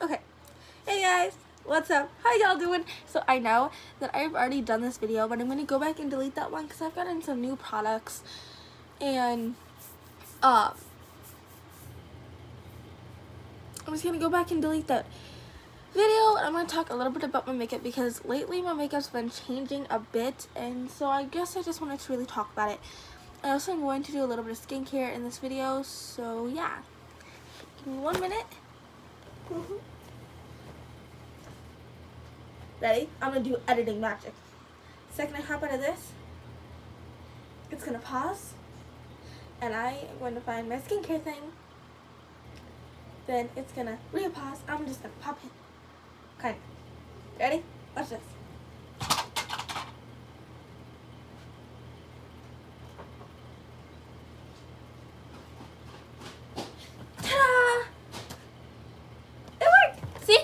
Okay. Hey guys, what's up? How y'all doing? So I know that I've already done this video, but I'm going to go back and delete that one because I've gotten some new products. And I'm just going to go back and delete that video. And I'm going to talk a little bit about my makeup because lately my makeup's been changing a bit. And so I guess I just wanted to really talk about it. I also am going to do a little bit of skincare in this video. So yeah. Give me 1 minute. Ready? I'm going to do editing magic. Second I hop out of this, it's going to pause. And I am going to find my skincare thing. Then it's going to re-pause. I'm just going to pop it. Okay. Ready? Watch this. Ta-da! It worked! See?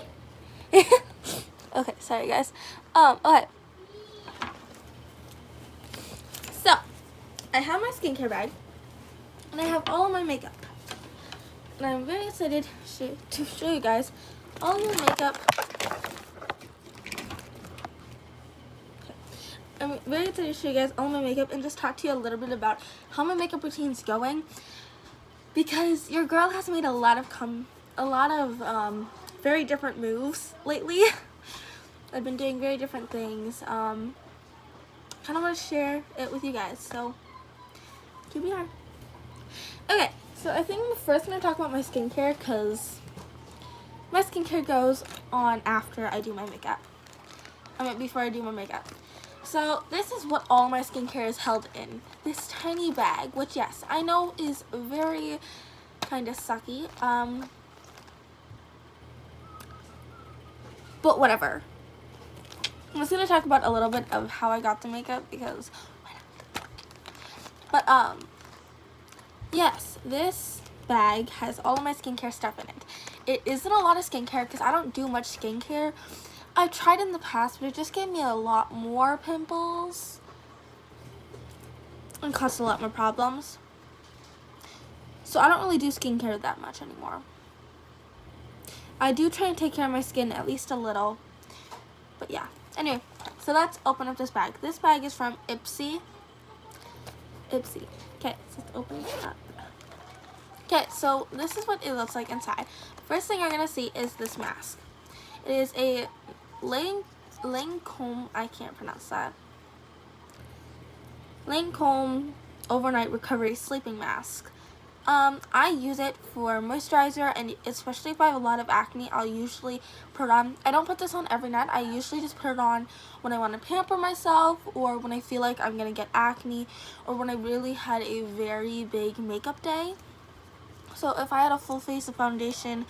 Okay, sorry guys. Okay. So, I have my skincare bag, and I have all of my makeup. And I'm very excited to show you guys all of my makeup. Okay. I'm very excited to show you guys all of my makeup and just talk to you a little bit about how my makeup routine's going. Because your girl has made a lot of very different moves lately. I've been doing very different things. Kind of want to share it with you guys, so here we are. Okay, so I think I'm first going to talk about my skincare because my skincare goes on after I do my makeup. Before I do my makeup. So this is what all my skincare is held in. This tiny bag, which yes, I know is very kind of sucky. But whatever. I'm just going to talk about a little bit of how I got the makeup because why not? But yes, this bag has all of my skincare stuff in it. It isn't a lot of skincare because I don't do much skincare. I've tried in the past, but it just gave me a lot more pimples and caused a lot more problems. So I don't really do skincare that much anymore. I do try and take care of my skin at least a little. But yeah. Anyway, so let's open up this bag. This bag is from Ipsy. Okay, so let's open it up. Okay, so this is what it looks like inside. First thing you're going to see is this mask. It is a Lancome, I can't pronounce that. Lancome Overnight Recovery Sleeping Mask. I use it for moisturizer, and especially if I have a lot of acne, I'll usually put it on. I don't put this on every night. I usually just put it on when I want to pamper myself, or when I feel like I'm going to get acne, or when I really had a very big makeup day. So if I had a full face of foundation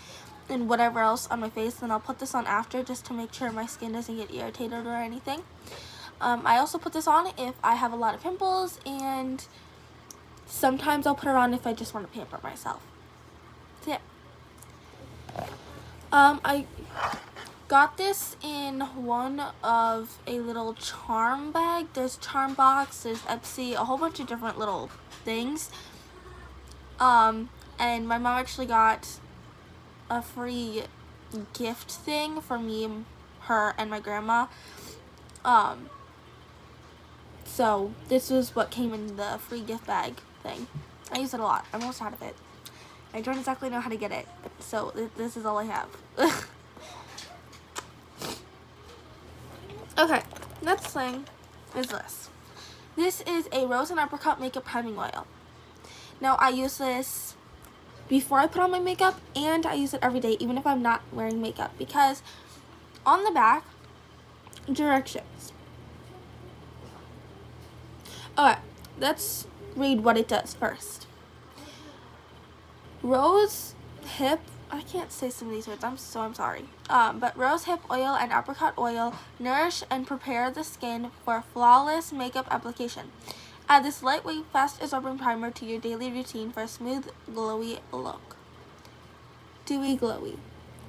and whatever else on my face, then I'll put this on after just to make sure my skin doesn't get irritated or anything. I also put this on if I have a lot of pimples, and sometimes I'll put it on if I just want to pamper myself. So yeah. I got this in one of a little charm bag. There's Charm Box, there's Ipsy, a whole bunch of different little things. And my mom actually got a free gift thing for me, her, and my grandma. So this was what came in the free gift bag thing. I use it a lot. I'm almost out of it. I don't exactly know how to get it, so this is all I have. Okay, next thing is this. This is a Rose and Apricot Makeup Priming Oil. Now, I use this before I put on my makeup, and I use it every day, even if I'm not wearing makeup, because on the back, directions. Alright, let's read what it does first. Rose hip, I can't say some of these words, I'm sorry. But rose hip oil and apricot oil nourish and prepare the skin for flawless makeup application. Add this lightweight, fast-absorbing primer to your daily routine for a smooth, glowy look. Dewy, glowy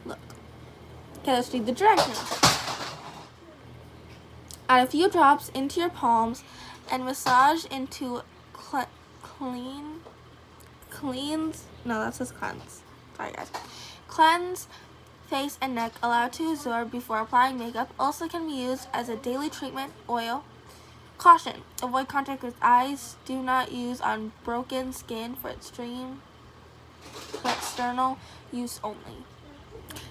look. Okay, let's read the directions. Add a few drops into your palms and massage into cleanse. No, that says cleanse. Sorry, guys. Cleanse face, and neck, allowed to absorb before applying makeup. Also can be used as a daily treatment oil. Caution: avoid contact with eyes. Do not use on broken skin for extreme external use only.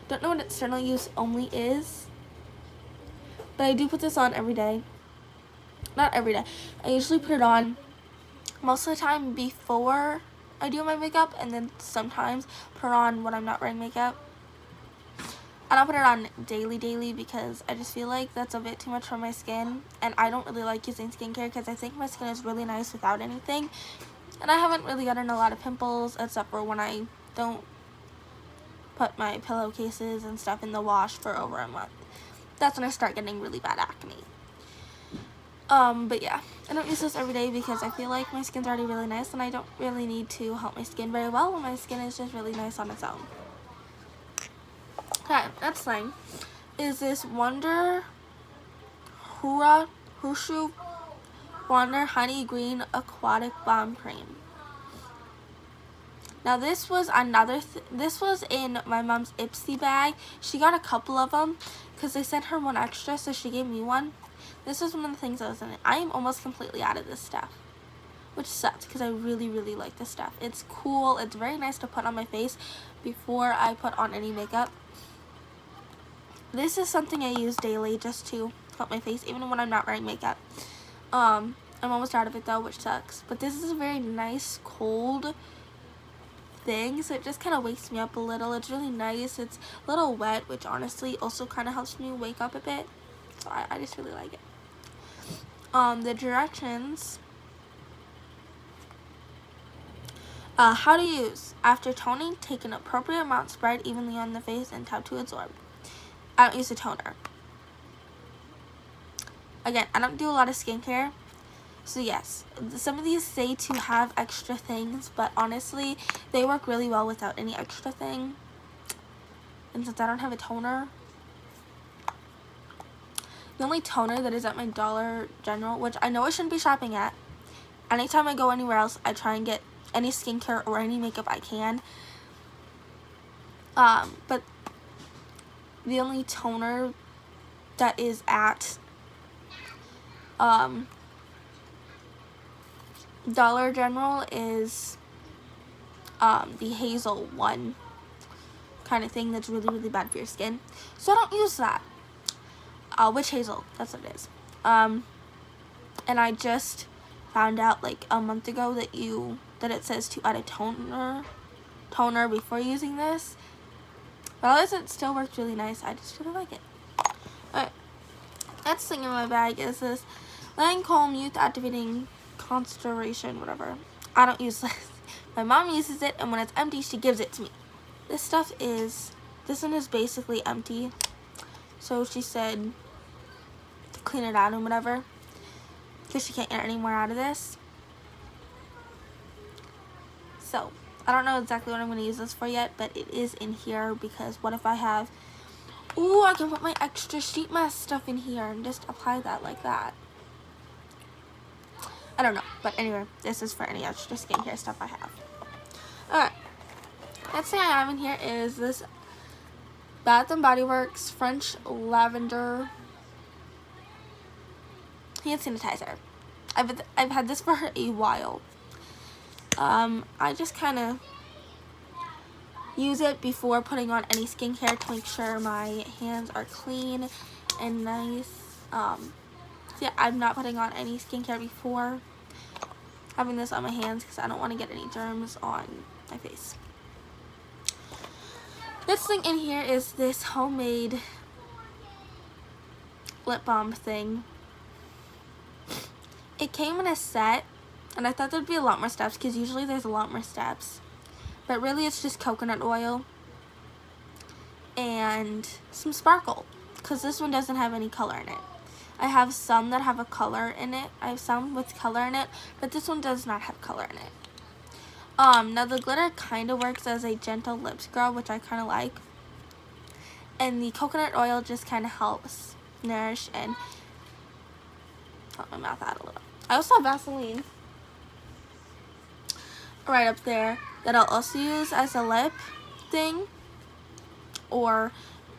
Don't know what external use only is, but I do put this on every day. Not every day. I usually put it on most of the time before I do my makeup, and then sometimes put it on when I'm not wearing makeup. I don't put it on daily because I just feel like that's a bit too much for my skin, and I don't really like using skincare because I think my skin is really nice without anything, and I haven't really gotten a lot of pimples except for when I don't put my pillowcases and stuff in the wash for over a month. That's when I start getting really bad acne. But yeah, I don't use this every day because I feel like my skin's already really nice, and I don't really need to help my skin very well when my skin is just really nice on its own. Okay, next thing is this Wonder Hushu Wonder Honey Green Aquatic Balm Cream. Now this was this was in my mom's Ipsy bag. She got a couple of them because they sent her one extra, so she gave me one. This is one of the things that was in it. I am almost completely out of this stuff, which sucks because I really, really like this stuff. It's cool. It's very nice to put on my face before I put on any makeup. This is something I use daily just to help my face, even when I'm not wearing makeup. I'm almost out of it though, which sucks. But this is a very nice cold thing, so it just kind of wakes me up a little. It's really nice. It's a little wet, which honestly also kind of helps me wake up a bit. So I just really like it. The directions. How to use. After toning, take an appropriate amount, spread evenly on the face, and tap to absorb. I don't use a toner. Again, I don't do a lot of skincare. So yes, some of these say to have extra things, but honestly, they work really well without any extra thing. And since I don't have a toner, the only toner that is at my Dollar General, which I know I shouldn't be shopping at, anytime I go anywhere else, I try and get any skincare or any makeup I can. But the only toner that is at Dollar General is the Hazel one kind of thing that's really, really bad for your skin. So I don't use that. Witch Hazel, that's what it is. And I just found out like a month ago that it says to add a toner before using this. But otherwise, it still works really nice. I just really like it. Alright, next thing in my bag is this Lancome Youth Activating Constellation, whatever. I don't use this. My mom uses it, and when it's empty, she gives it to me. This one is basically empty. So she said to clean it out and whatever, because she can't get any more out of this. So I don't know exactly what I'm going to use this for yet, but it is in here because what if I have, ooh, I can put my extra sheet mask stuff in here and just apply that like that. I don't know, but anyway, this is for any extra skincare stuff I have. Alright, next thing I have in here is this Bath & Body Works French Lavender hand sanitizer. I've had this for a while. I just kind of use it before putting on any skincare to make sure my hands are clean and nice. So yeah, I'm not putting on any skincare before having this on my hands because I don't want to get any germs on my face. This thing in here is this homemade lip balm thing. It came in a set, and I thought there'd be a lot more steps because usually there's a lot more steps. But really it's just coconut oil and some sparkle because this one doesn't have any color in it. I have some that have a color in it. I have some with color in it, but this one does not have color in it. Now the glitter kind of works as a gentle lip scrub, which I kind of like. And the coconut oil just kind of helps nourish and help my mouth out a little. I also have Vaseline right up there that I'll also use as a lip thing. or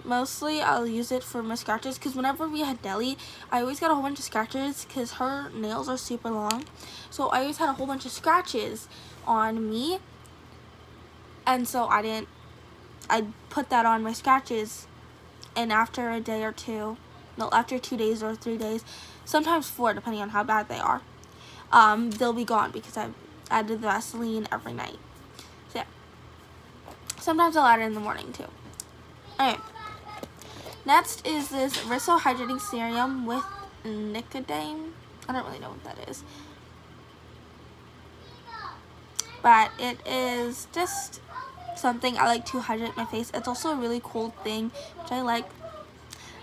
mostly I'll use it for my scratches, because whenever we had deli, I always got a whole bunch of scratches because her nails are super long. So I always had a whole bunch of scratches on me, and so I'd put that on my scratches, and after a day or two, no, after 2 days or 3 days, sometimes 4 depending on how bad they are, they'll be gone because I've added the Vaseline every night. So yeah, sometimes I'll add it in the morning too. Alright, next is this Risso Hydrating Serum with nicotine. I don't really know what that is, but it is just something I like to hydrate my face. It's also a really cold thing, which I like.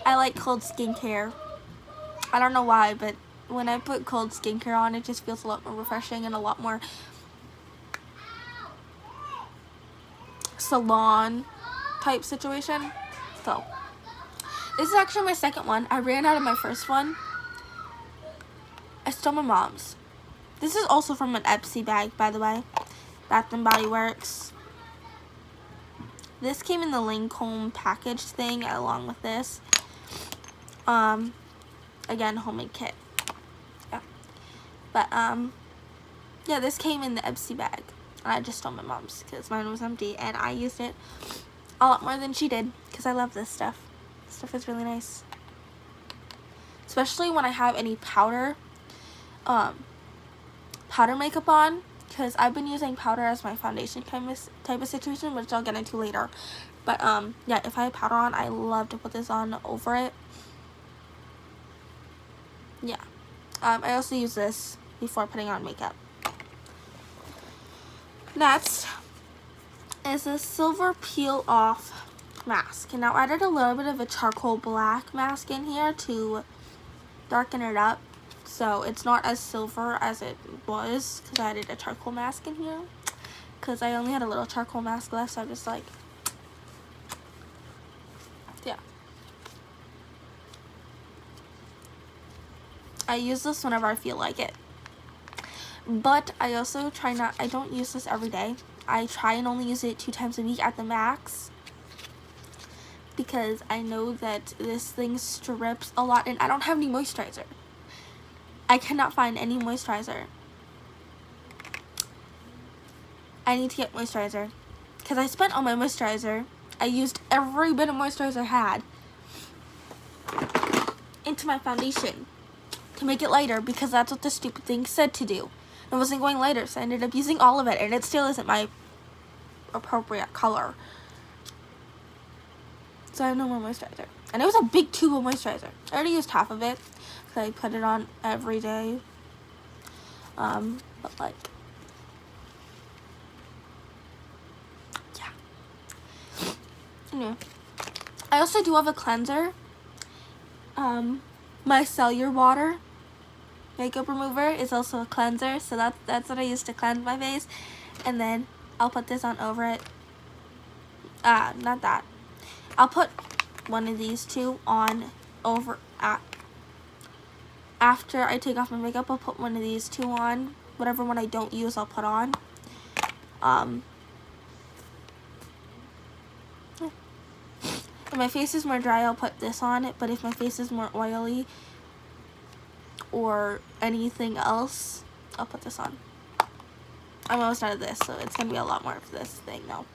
I like cold skincare. I don't know why, but when I put cold skincare on, it just feels a lot more refreshing and a lot more salon type situation. So this is actually my second one. I ran out of my first one. I stole my mom's. This is also from an Epsi bag, by the way. Bath and Body Works. This came in the Lancome package thing along with this. Again, homemade kit. Yeah. But yeah, this came in the Epsi bag. And I just stole my mom's because mine was empty, and I used it a lot more than she did because I love this stuff. This stuff is really nice. Especially when I have any powder makeup on, because I've been using powder as my foundation type of situation, which I'll get into later. But yeah, if I have powder on, I love to put this on over it. Yeah. I also use this before putting on makeup. Next is a silver peel off mask. And now I added a little bit of a charcoal black mask in here to darken it up, so it's not as silver as it was, because I added a charcoal mask in here because I only had a little charcoal mask left, so I'm just like, yeah. I use this whenever I feel like it, but I also I don't use this every day. I try and only use it 2 times a week at the max, because I know that this thing strips a lot, and I don't have any moisturizer. I cannot find any moisturizer. I need to get moisturizer, because I spent all my moisturizer. I used every bit of moisturizer I had into my foundation to make it lighter, because that's what the stupid thing said to do. It wasn't going lighter, so I ended up using all of it, and it still isn't my appropriate color. So I have no more moisturizer. And it was a big tube of moisturizer. I already used half of it, because I put it on every day. But like, yeah. Anyway, I also do have a cleanser. My Cellular Water makeup remover is also a cleanser, so that's what I use to cleanse my face. And then I'll put this on over it. Not that. I'll put one of these two on over after I take off my makeup. I'll put one of these two on. Whatever one I don't use, I'll put on. If my face is more dry, I'll put this on it, but if my face is more oily or anything else, I'll put this on. I'm almost out of this, so it's gonna be a lot more of this thing though.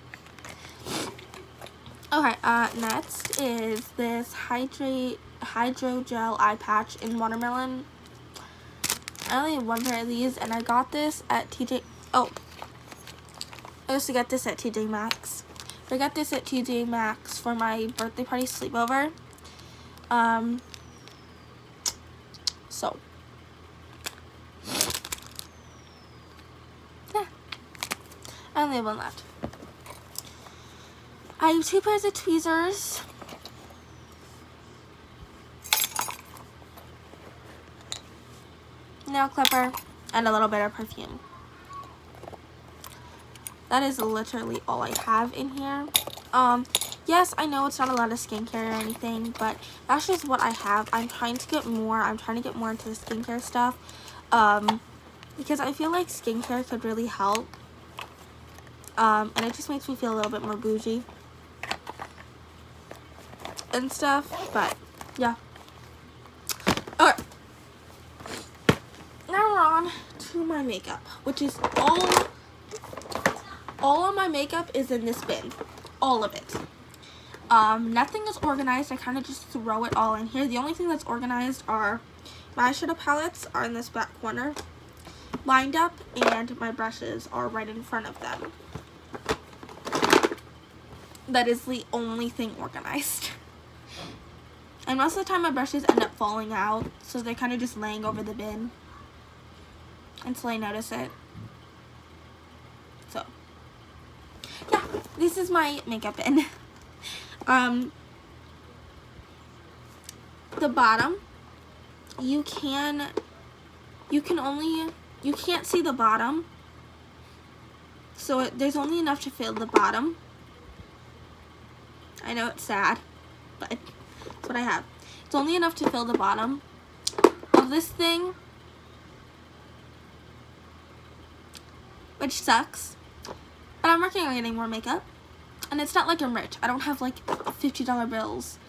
Okay, next is this Hydro Gel Eye Patch in Watermelon. I only have one pair of these, and I got this at I also got this at TJ Maxx. I got this at TJ Maxx for my birthday party sleepover. So yeah, I only have one left. I have 2 pairs of tweezers. Nail clipper, and a little bit of perfume. That is literally all I have in here. Yes, I know it's not a lot of skincare or anything, but that's just what I have. I'm trying to get more into the skincare stuff, because I feel like skincare could really help, and it just makes me feel a little bit more bougie. and stuff, but yeah. Alright. Now we're on to my makeup, which is all of my makeup is in this bin. All of it. Nothing is organized. I kind of just throw it all in here. The only thing that's organized are my eyeshadow palettes are in this back corner, lined up, and my brushes are right in front of them. That is the only thing organized. And most of the time my brushes end up falling out, so they're kind of just laying over the bin until I notice it. So, yeah, this is my makeup bin. The bottom, you can't see the bottom, so there's only enough to fill the bottom. I know it's sad, but that's what I have. It's only enough to fill the bottom of this thing, which sucks, but I'm working on getting more makeup, and it's not like I'm rich. I don't have like $50 bills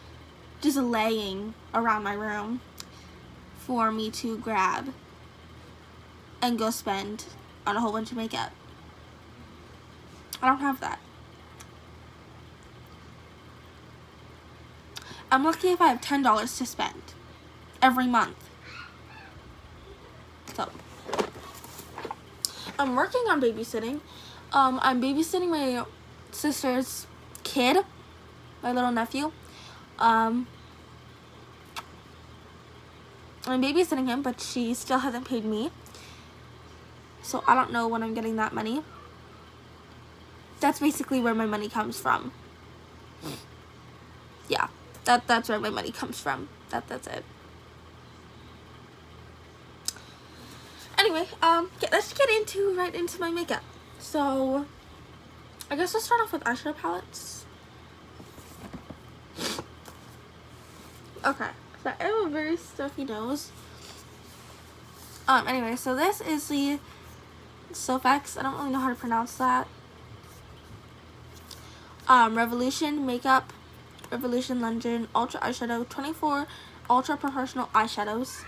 just laying around my room for me to grab and go spend on a whole bunch of makeup. I don't have that. I'm lucky if I have $10 to spend every month. So, I'm working on babysitting. I'm babysitting my sister's kid, my little nephew. I'm babysitting him, but she still hasn't paid me. So I don't know when I'm getting that money. That's basically where my money comes from. Yeah. That's where my money comes from. That's it. Anyway, let's get right into my makeup. So, I guess let's start off with eyeshadow palettes. Okay, so I have a very stuffy nose. Anyway, so this is the Sofx. I don't really know how to pronounce that. Revolution Makeup. Revolution London Ultra Eyeshadow 24 Ultra Professional Eyeshadows.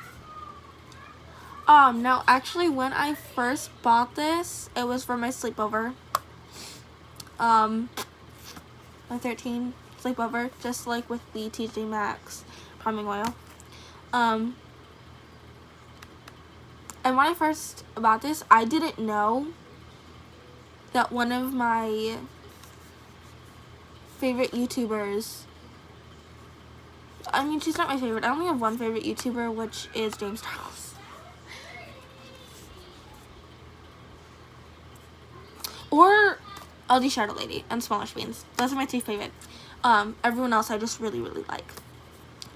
Now actually when I first bought this, it was for my sleepover. My 13 sleepover, just like with the TJ Maxx priming oil. And when I first bought this, I didn't know that one of my favorite YouTubers, I mean, she's not my favorite. I only have one favorite YouTuber, which is James Charles. Or LD Shadow Lady and Smaller Beans. Those are my two favorite. Everyone else I just really, really like.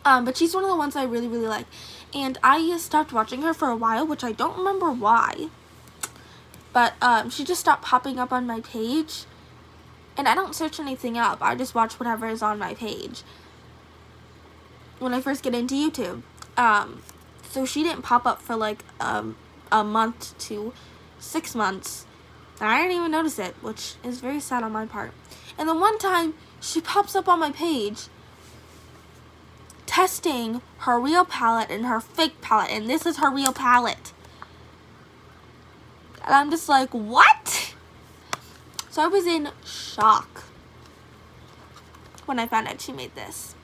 But she's one of the ones I really, really like. And I stopped watching her for a while, which I don't remember why. But she just stopped popping up on my page. And I don't search anything up. I just watch whatever is on my page when I first get into YouTube. So she didn't pop up for like a month to 6 months. And I didn't even notice it, which is very sad on my part. And then one time, she pops up on my page testing her real palette and her fake palette. And this is her real palette. And I'm just like, what? So I was in shock when I found out she made this.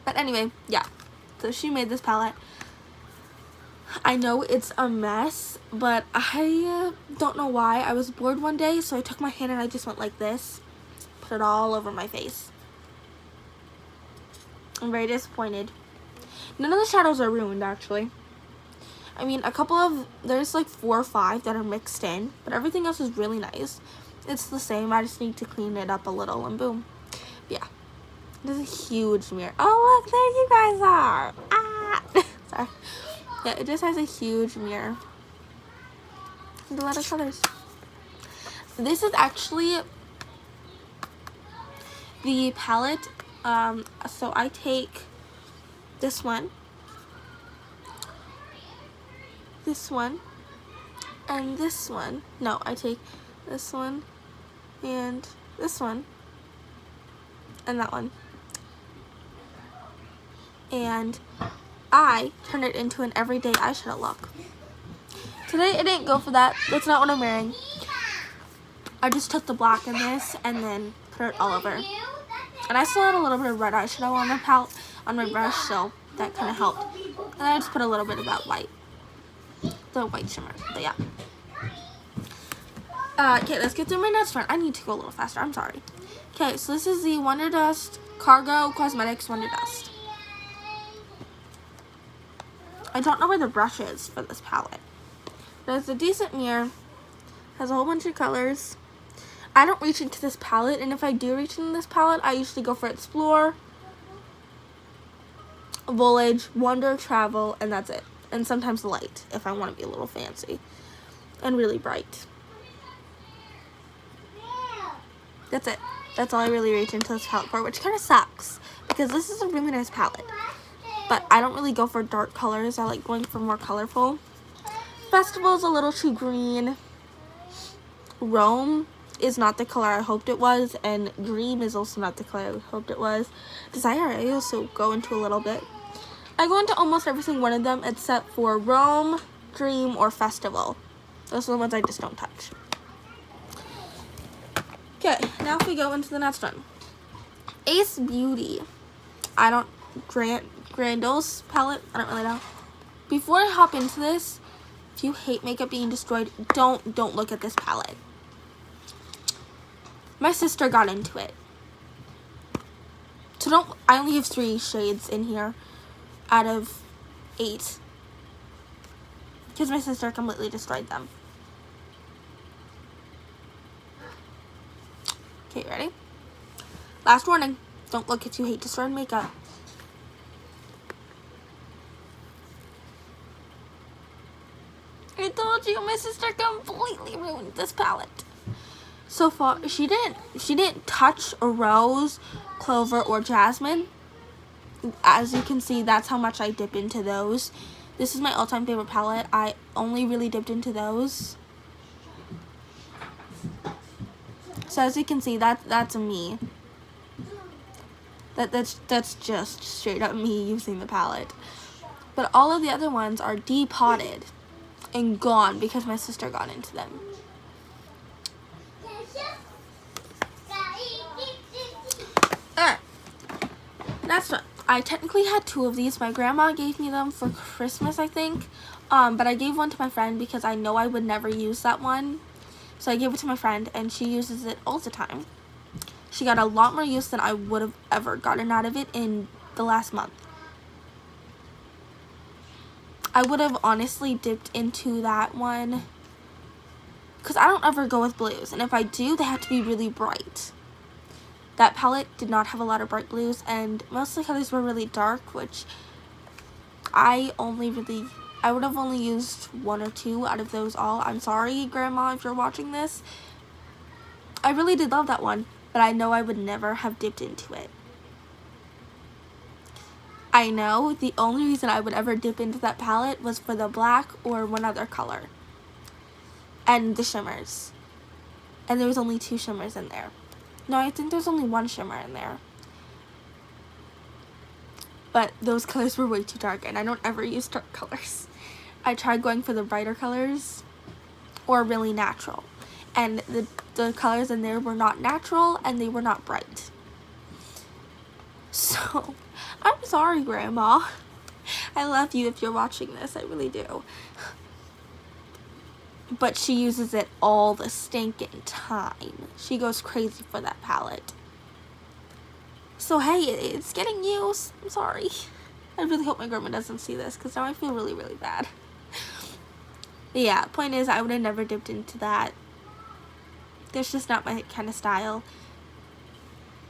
But anyway, yeah. So she made this palette. I know it's a mess, but I don't know why. I was bored one day, so I took my hand and I just went like this. Put it all over my face. I'm very disappointed. None of the shadows are ruined, actually. I mean, there's like 4 or 5 that are mixed in, but everything else is really nice. It's the same. I just need to clean it up a little, and boom. Yeah. There's a huge mirror. Oh, look, there you guys are. Ah! Sorry. Yeah, it just has a huge mirror. And a lot of colors. This is actually the palette. So I take this one, and this one. No, I take this one and this one, and that one. And I turned it into an everyday eyeshadow look. Today I didn't go for that. That's not what I'm wearing. I just took the black in this and then put it all over. And I still had a little bit of red eyeshadow on my palette, on my brush, so that kind of helped. And I just put a little bit of that white, the white shimmer. But yeah. Okay, let's get through my next one. I need to go a little faster. I'm sorry. Okay, so this is the Wonder Dust Cargo Cosmetics Wonder Dust. I don't know where the brush is for this palette. There's a decent mirror. Has a whole bunch of colors. I don't reach into this palette, and if I do reach into this palette, I usually go for Explore, Voyage, Wonder, Travel, and that's it. And sometimes Light, if I want to be a little fancy and really bright. That's it. That's all I really reach into this palette for, which kind of sucks, because this is a really nice palette. But I don't really go for dark colors. I like going for more colorful. Festival's a little too green. Rome is not the color I hoped it was, and Dream is also not the color I hoped it was. Desire I also go into a little bit. I go into almost every single one of them except for Rome, Dream, or Festival. Those are the ones I just don't touch. Okay, now if we go into the next one. Ace Beauty. I don't, Grando's palette, I don't really know. Before I hop into this, if you hate makeup being destroyed, don't look at this palette. My sister got into it. So I only have 3 shades in here out of 8. Because my sister completely destroyed them. Okay, ready? Last warning. Don't look if you hate destroyed makeup. I told you, my sister completely ruined this palette. So far, she didn't touch a Rose, Clover, or Jasmine. As you can see, that's how much I dip into those. This is my all-time favorite palette. I only really dipped into those. So as you can see, that's me. That's just straight up me using the palette. But all of the other ones are depotted and gone because my sister got into them. Alright, next one. I technically had 2 of these. My grandma gave me them for Christmas, I think. But I gave one to my friend because I know I would never use that one. So I gave it to my friend, and she uses it all the time. She got a lot more use than I would have ever gotten out of it in the last month. I would have honestly dipped into that one because I don't ever go with blues, and if I do, they have to be really bright. That palette did not have a lot of bright blues, and most of the colors were really dark, which I would have only used 1 or 2 out of those all. I'm sorry, Grandma, if you're watching this. I really did love that one, but I know I would never have dipped into it. I know the only reason I would ever dip into that palette was for the black or one other color. And the shimmers. And there was only 2 shimmers in there. No, I think there's only 1 shimmer in there. But those colors were way too dark, and I don't ever use dark colors. I tried going for the brighter colors or really natural. And the colors in there were not natural, and they were not bright. So, I'm sorry, Grandma. I love you if you're watching this. I really do. But she uses it all the stinking time. She goes crazy for that palette. So, hey, it's getting used. I'm sorry. I really hope my grandma doesn't see this, because now I feel really, really bad. But yeah, point is, I would have never dipped into that. That's just not my kind of style.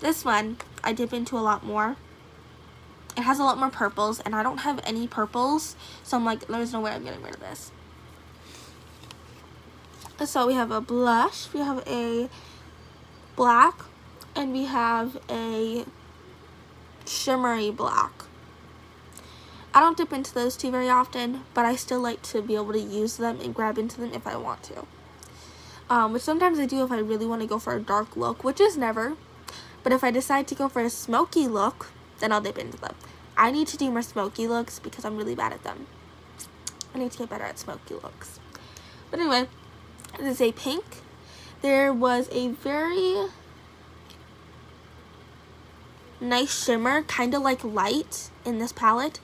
This one, I dip into a lot more. It has a lot more purples, and I don't have any purples, so I'm like, there's no way I'm getting rid of this. So we have a blush, we have a black, and we have a shimmery black. I don't dip into those 2 very often, but I still like to be able to use them and grab into them if I want to. Which sometimes I do if I really want to go for a dark look, which is never. But if I decide to go for a smoky look, then I'll dip into them. I need to do more smoky looks because I'm really bad at them. I need to get better at smoky looks. But anyway, this is a pink. There was a very nice shimmer, kind of like light in this palette.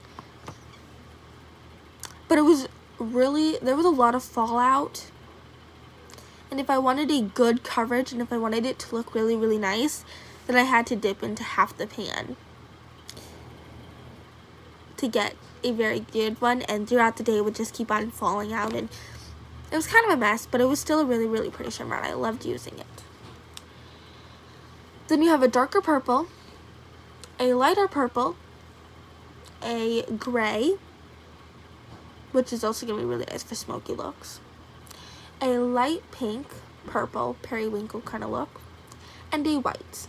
But it was really, there was a lot of fallout. And if I wanted a good coverage and if I wanted it to look really, really nice, then I had to dip into half the pan to get a very good one. And throughout the day, it would just keep on falling out. And it was kind of a mess, but it was still a really, really pretty shimmer. And I loved using it. Then you have a darker purple, a lighter purple, a gray, which is also going to be really nice for smoky looks, a light pink, purple, periwinkle kind of look, and a white.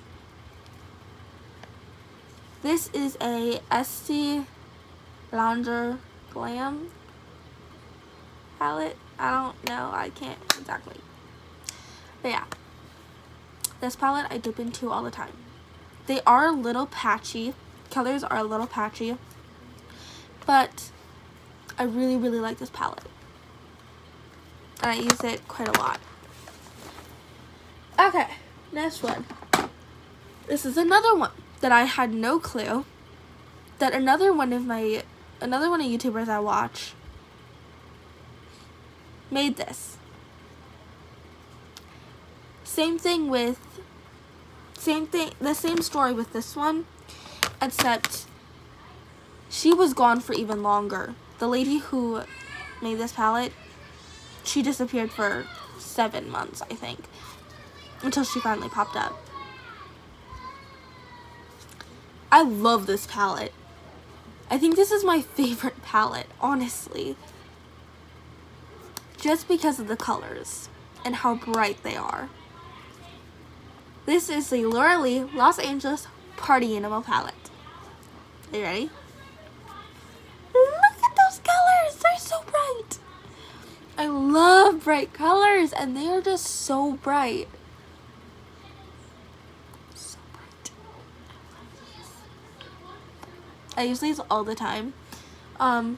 This is a Estee Lauder Glam palette. I don't know, I can't exactly. But yeah, this palette I dip into all the time. They are a little patchy. Colors are a little patchy, but I really, really like this palette. And I use it quite a lot. Okay, next one. This is another one that I had no clue that another one of YouTubers I watch made this. The same story with this one, except she was gone for even longer. The lady who made this palette, she disappeared for 7 months, I think, until she finally popped up. I love this palette. I think this is my favorite palette, honestly. Just because of the colors and how bright they are. This is the Laura Lee Los Angeles Party Animal palette. Are you ready? Look at those colors! They're so bright! I love bright colors, and they are just so bright. So bright. I use these all the time. I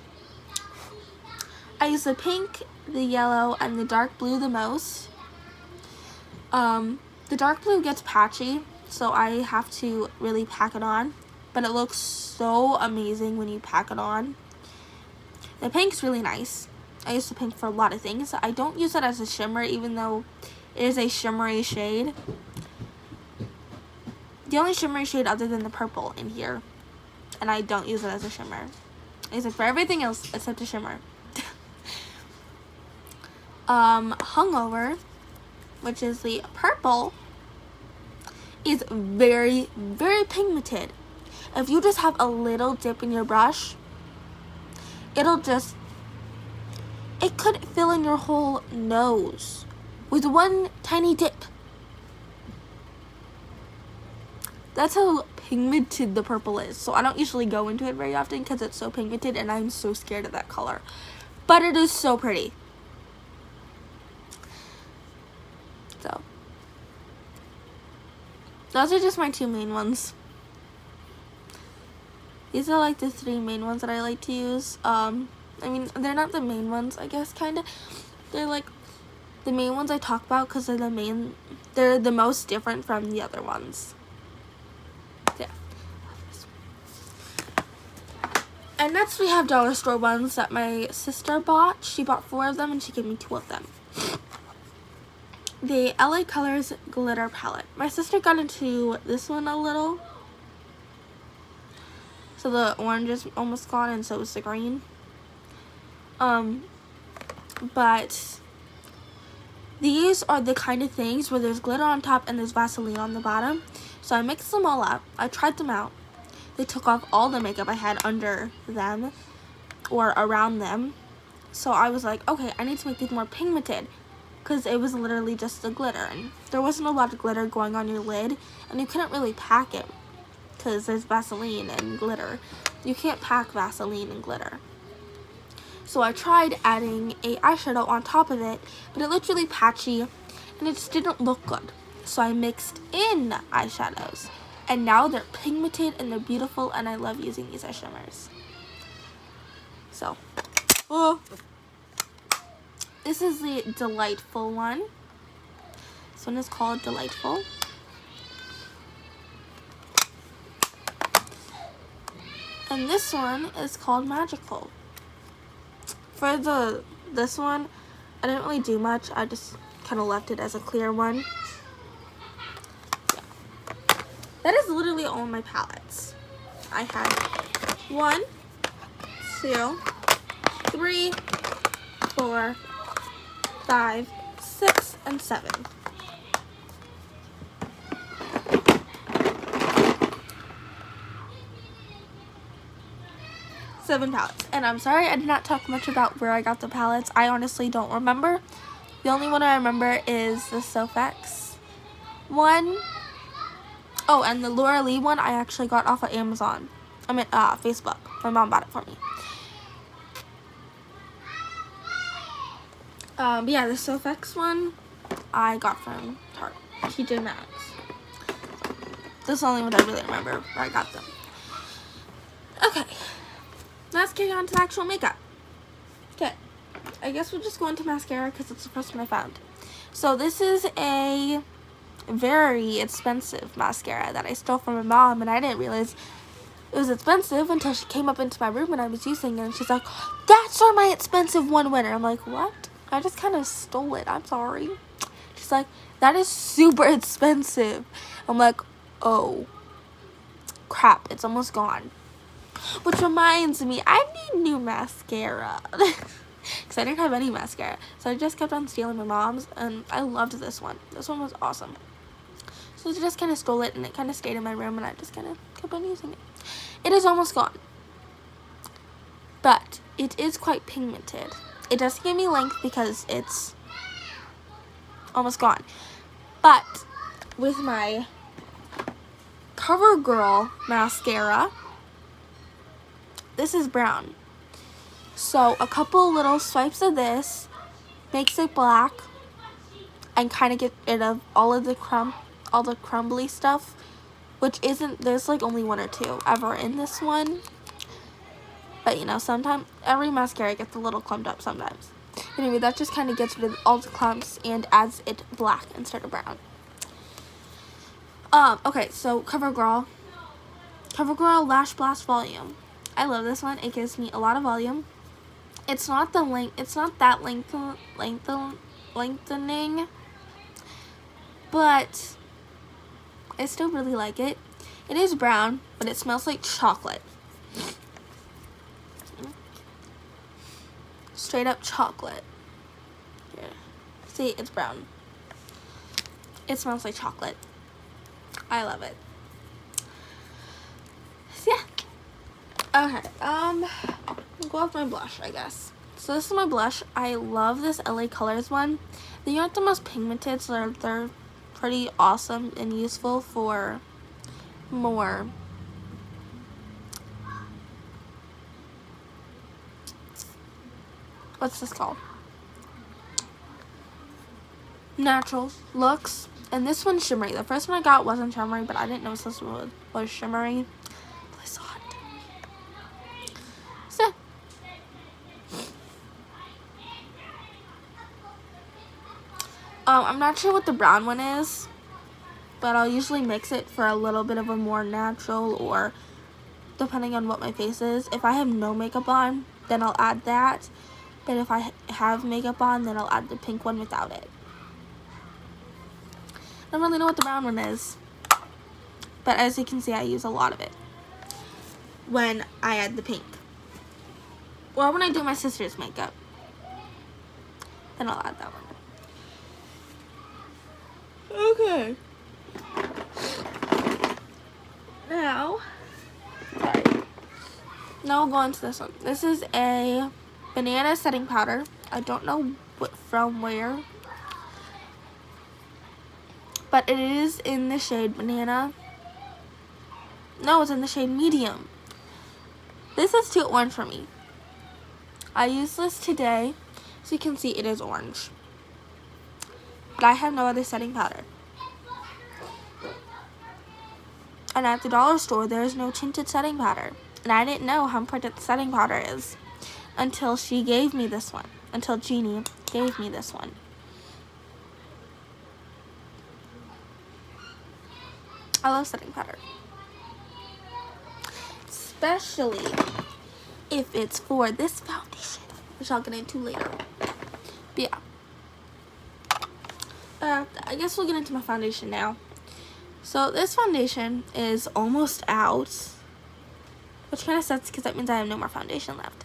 use the pink, the yellow, and the dark blue the most. The dark blue gets patchy, so I have to really pack it on. But it looks so amazing when you pack it on. The pink's really nice. I use the pink for a lot of things. I don't use it as a shimmer, even though it is a shimmery shade. The only shimmery shade other than the purple in here. And I don't use it as a shimmer. I use it for everything else except a shimmer. Hungover, which is the purple, is very, very pigmented. If you just have a little dip in your brush, it could fill in your whole nose with one tiny dip. That's how pigmented the purple is. So I don't usually go into it very often because it's so pigmented and I'm so scared of that color. But it is so pretty. So those are just my 2 main ones. These are like the 3 main ones that I like to use. I mean, they're not the main ones, I guess, kind of. They're like the main ones I talk about because they're the most different from the other ones. Yeah. And next we have dollar store ones that my sister bought. She bought 4 of them and she gave me 2 of them. The LA Colors Glitter Palette. My sister got into this one a little. So the orange is almost gone and so is the green. But these are the kind of things where there's glitter on top and there's Vaseline on the bottom. So I mixed them all up. I tried them out. They took off all the makeup I had under them or around them. So I was like, okay, I need to make these more pigmented because it was literally just the glitter. And there wasn't a lot of glitter going on your lid and you couldn't really pack it because there's Vaseline and glitter. You can't pack Vaseline and glitter. So I tried adding a eyeshadow on top of it, but it looked really patchy and it just didn't look good. So I mixed in eyeshadows. and now they're pigmented and they're beautiful, and I love using these as shimmers. So, this is the Delightful one. This one is called Delightful. And this one is called Magical. For this one, I didn't really do much. I just kind of left it as a clear one. Yeah. That is literally all my palettes. I had 1, 2, 3, 4, 5, 6, and 7. Seven palettes. And I'm sorry I did not talk much about where I got the palettes. I honestly don't remember. The only one I remember is the Sofx one. Oh, and the Laura Lee one I actually got off of Amazon. I mean, Facebook. My mom bought it for me. But yeah, the Sofx one I got from TJ Maxx. That's the only one I really remember where I got them. Okay. Let's get on to the actual makeup. Okay, I guess we'll just go into mascara because it's the first one I found. So this is a very expensive mascara that I stole from my mom, and I didn't realize it was expensive until she came up into my room and I was using it, and she's like, "That's where my expensive one went." I'm like, "What? I just kind of stole it. I'm sorry." She's like, "That is super expensive." I'm like, "Oh, crap, it's almost gone." Which reminds me, I need new mascara. Because I didn't have any mascara. So I just kept on stealing my mom's, and I loved this one. This one was awesome. So I just kind of stole it, and it kind of stayed in my room, and I just kind of kept on using it. It is almost gone. But it is quite pigmented. It does give me length because it's almost gone. But with my CoverGirl mascara, this is brown. So a couple little swipes of this makes it black and kind of get rid of all the crumbly stuff, which isn't, there's like only 1 or 2 ever in this one. But you know, sometimes every mascara gets a little clumped up sometimes. Anyway, that just kind of gets rid of all the clumps and adds it black instead of brown. Okay, so CoverGirl Lash Blast Volume. I love this one. It gives me a lot of volume. It's not that lengthening, but I still really like it. It is brown, but it smells like chocolate. Straight up chocolate. Here. See, it's brown. It smells like chocolate. I love it. So yeah. Okay, I'll go with my blush, I guess. So this is my blush. I love this LA Colors one. They aren't the most pigmented, so they're pretty awesome and useful for more what's this called? Natural looks. And this one's shimmery. The first one I got wasn't shimmery, but I didn't know this one was shimmery. But I saw it. So I'm not sure what the brown one is, but I'll usually mix it for a little bit of a more natural, or depending on what my face is. If I have no makeup on, then I'll add that. But if I have makeup on, then I'll add the pink one without it. I don't really know what the brown one is, but as you can see, I use a lot of it when I add the pink. Or when I do my sister's makeup, then I'll add that one. Okay. Now we'll go into this one. This is a banana setting powder. I don't know from where, but it is in the shade Banana. No, it's in the shade Medium. This is too orange for me. I used this today, so you can see it is orange. But I have no other setting powder. And at the dollar store, there is no tinted setting powder. And I didn't know how important the setting powder is until she gave me this one. Until Jeannie gave me this one. I love setting powder. Especially if it's for this foundation, which I'll get into later. But yeah. I guess we'll get into my foundation now. So this foundation is almost out, which kind of sucks because that means I have no more foundation left.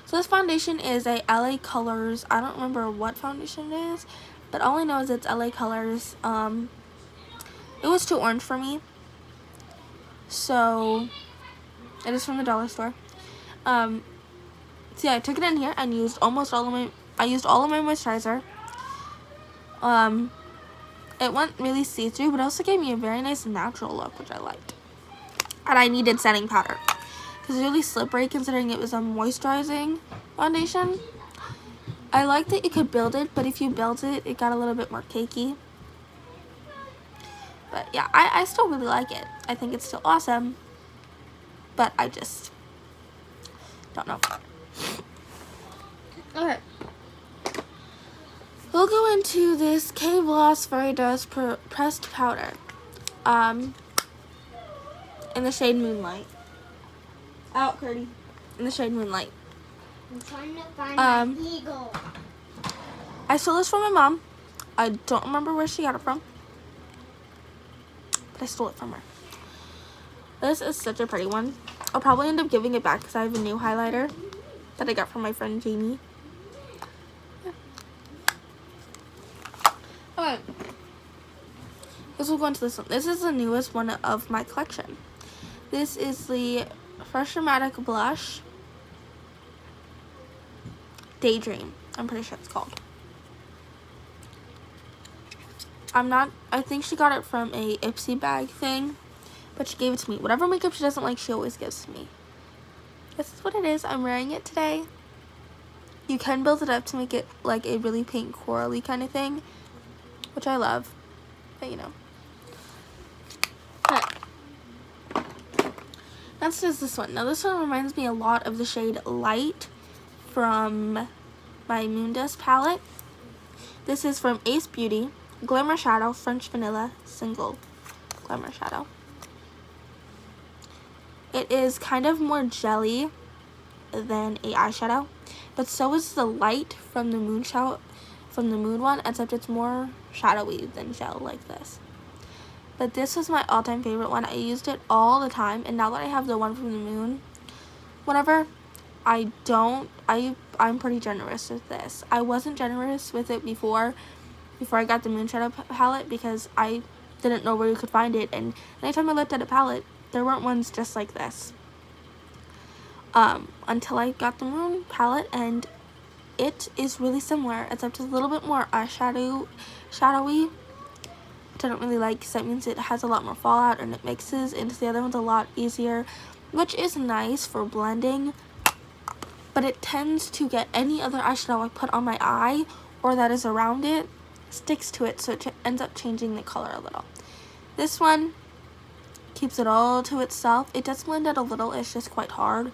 So this foundation is a LA Colors. I don't remember what foundation it is, but all I know is it's LA Colors. It was too orange for me, so it is from the dollar store. So yeah, I took it in here and used almost all of my. I used all of my moisturizer. It went really see-through, but it also gave me a very nice natural look, which I liked. And I needed setting powder because it's really slippery considering it was a moisturizing foundation. I liked that you could build it, but if you built it, it got a little bit more cakey. But yeah, I still really like it. I think it's still awesome, but I just don't know. Okay. We'll go into this K-Gloss Fairy Dust Pressed Powder. In the shade Moonlight. Out, Curdy. In the shade Moonlight. I'm trying to find my eagle. I stole this from my mom. I don't remember where she got it from, but I stole it from her. This is such a pretty one. I'll probably end up giving it back because I have a new highlighter that I got from my friend Jamie. Yeah. Alright. This will go into this one. This is the newest one of my collection. This is the Fresh Dramatic Blush Daydream. I'm pretty sure it's called. I think she got it from a Ipsy bag thing, but she gave it to me. Whatever makeup she doesn't like, she always gives to me. This is what it is. I'm wearing it today. You can build it up to make it like a really pink corally kind of thing, which I love, but you know. Okay. Next is this one. Now this one reminds me a lot of the shade Light from my Moon Dust palette. This is from Ace Beauty. Glamour Shadow French Vanilla Single Glamour Shadow. It is kind of more jelly than a eyeshadow, but so is the Light from the Moon one, except it's more shadowy than gel like this. But this was my all-time favorite one. I used it all the time, and now that I have the one from the Moon, whatever, I'm pretty generous with this. I wasn't generous with it before I got the Moon Shadow palette because I didn't know where you could find it, and anytime I looked at a palette, there weren't ones just like this. Until I got the Moon palette, and it is really similar, except it's a little bit more shadowy, which I don't really like because that means it has a lot more fallout and it mixes into the other ones a lot easier, which is nice for blending, but it tends to get any other eyeshadow I put on my eye or that is around it, sticks to it, so it ends up changing the color a little. This one keeps it all to itself. It does blend out a little, it's just quite hard,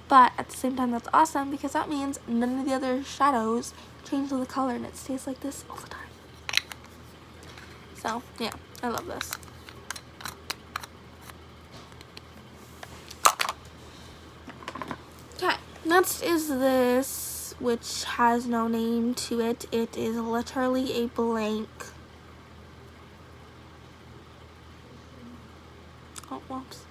but at the same time that's awesome because that means none of the other shadows change the color and it stays like this all the time. So yeah, I love this. Okay, next is this, which has no name to it. It is literally a blank. Oh, whoops.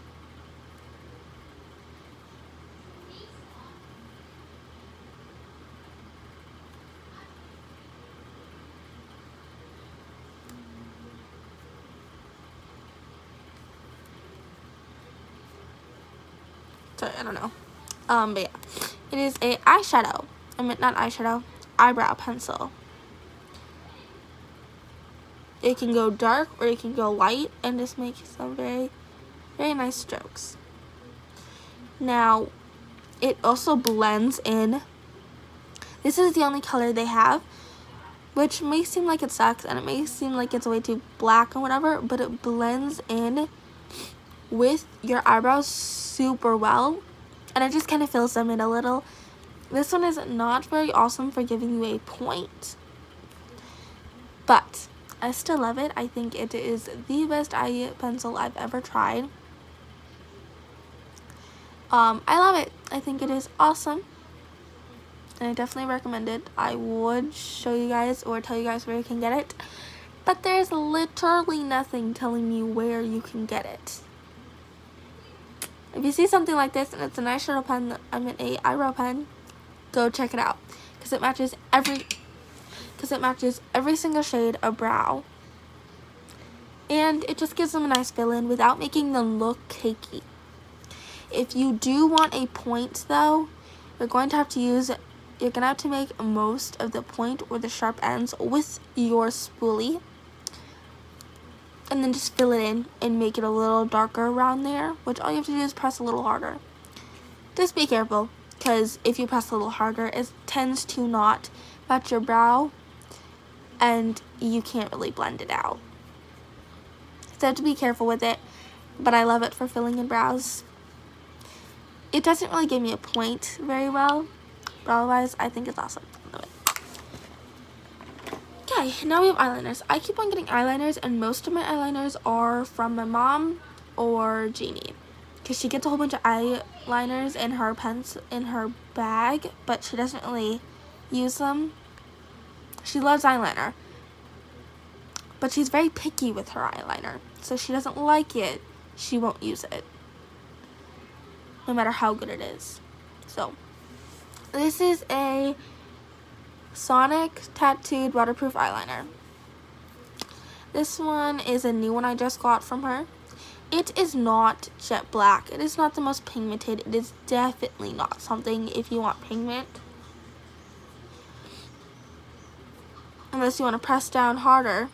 Sorry, I don't know. But yeah, it is a eyeshadow. I mean, not eyeshadow, eyebrow pencil. It can go dark or it can go light and just make some very, very nice strokes. Now, it also blends in. This is the only color they have, which may seem like it sucks and it may seem like it's way too black or whatever, but it blends in with your eyebrows super well, and it just kind of fills them in a little. This one is not very awesome for giving you a point, but I still love it. I think it is the best eye pencil I've ever tried. I love it. I think it is awesome, and I definitely recommend it. I would show you guys or tell you guys where you can get it, but there's literally nothing telling you where you can get it. If you see something like this and it's a nice little pen, a eyebrow pen, go check it out, because it matches every single shade of brow, and it just gives them a nice fill-in without making them look cakey. If you do want a point though, you're going to have to make most of the point or the sharp ends with your spoolie, and then just fill it in and make it a little darker around there, which all you have to do is press a little harder. Just be careful, because if you press a little harder, it tends to not match your brow, and you can't really blend it out. So you have to be careful with it, but I love it for filling in brows. It doesn't really give me a point very well, but otherwise I think it's awesome. I love it. Okay, now we have eyeliners. I keep on getting eyeliners, and most of my eyeliners are from my mom or Jeannie, because she gets a whole bunch of eyeliners in her bag, but she doesn't really use them. She loves eyeliner, but she's very picky with her eyeliner, so she doesn't like it, she won't use it, no matter how good it is. So this is a Sonic tattooed waterproof eyeliner. This one is a new one I just got from her. It is not jet black. It is not the most pigmented. It is definitely not something if you want pigment, unless you want to press down harder,